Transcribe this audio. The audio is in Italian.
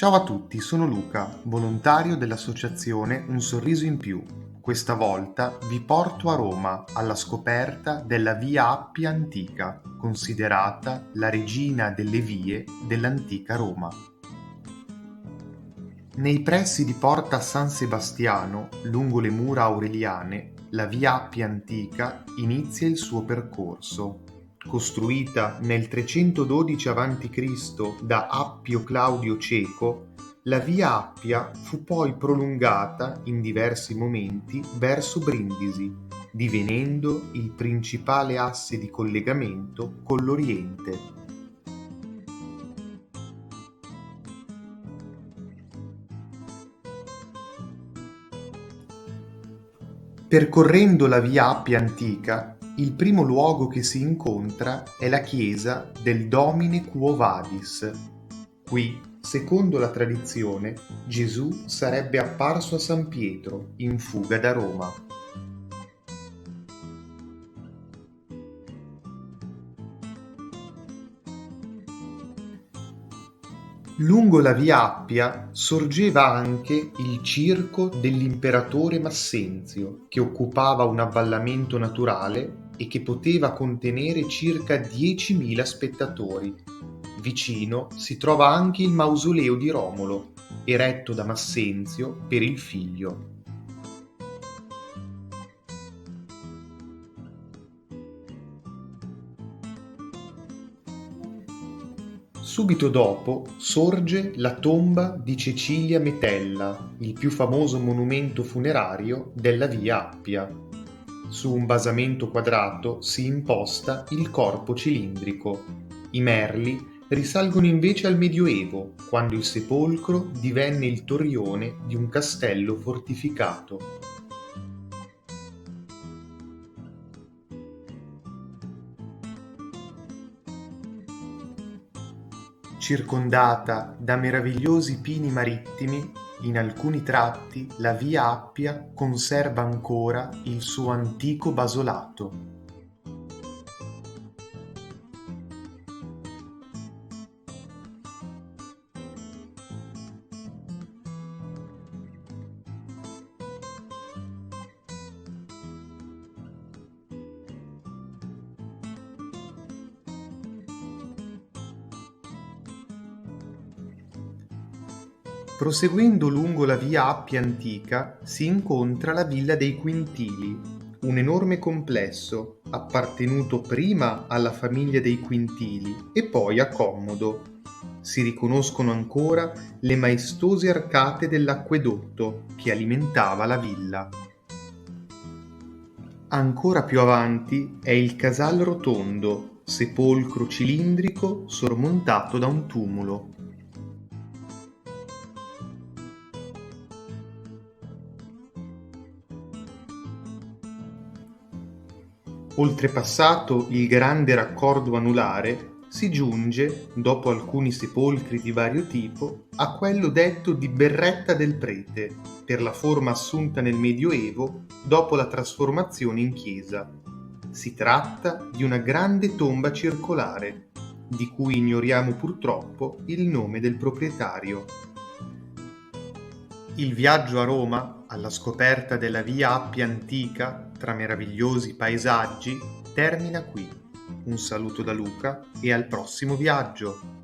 Ciao a tutti, sono Luca, volontario dell'associazione Un Sorriso in Più. Questa volta vi porto a Roma alla scoperta della Via Appia Antica, considerata la regina delle vie dell'antica Roma. Nei pressi di Porta San Sebastiano, lungo le mura aureliane, la Via Appia Antica inizia il suo percorso. Costruita nel 312 a.C. da Appio Claudio Ceco, la Via Appia fu poi prolungata in diversi momenti verso Brindisi, divenendo il principale asse di collegamento con l'Oriente. Percorrendo la Via Appia Antica, il primo luogo che si incontra è la chiesa del Domine Quo Vadis. Qui, secondo la tradizione, Gesù sarebbe apparso a San Pietro in fuga da Roma. Lungo la Via Appia sorgeva anche il circo dell'imperatore Massenzio, che occupava un avvallamento naturale e che poteva contenere circa 10.000 spettatori. Vicino si trova anche il mausoleo di Romolo, eretto da Massenzio per il figlio. Subito dopo sorge la tomba di Cecilia Metella, il più famoso monumento funerario della Via Appia. Su un basamento quadrato si imposta il corpo cilindrico. I merli risalgono invece al Medioevo, quando il sepolcro divenne il torrione di un castello fortificato. Circondata da meravigliosi pini marittimi, in alcuni tratti la Via Appia conserva ancora il suo antico basolato. Proseguendo lungo la Via Appia Antica si incontra la Villa dei Quintili, un enorme complesso appartenuto prima alla famiglia dei Quintili e poi a Commodo. Si riconoscono ancora le maestose arcate dell'acquedotto che alimentava la villa. Ancora più avanti è il Casal Rotondo, sepolcro cilindrico sormontato da un tumulo. Oltrepassato il grande raccordo anulare, si giunge, dopo alcuni sepolcri di vario tipo, a quello detto di Berretta del Prete, per la forma assunta nel Medioevo dopo la trasformazione in chiesa. Si tratta di una grande tomba circolare, di cui ignoriamo purtroppo il nome del proprietario. Il viaggio a Roma, alla scoperta della Via Appia Antica, tra meravigliosi paesaggi, termina qui. Un saluto da Luca e al prossimo viaggio!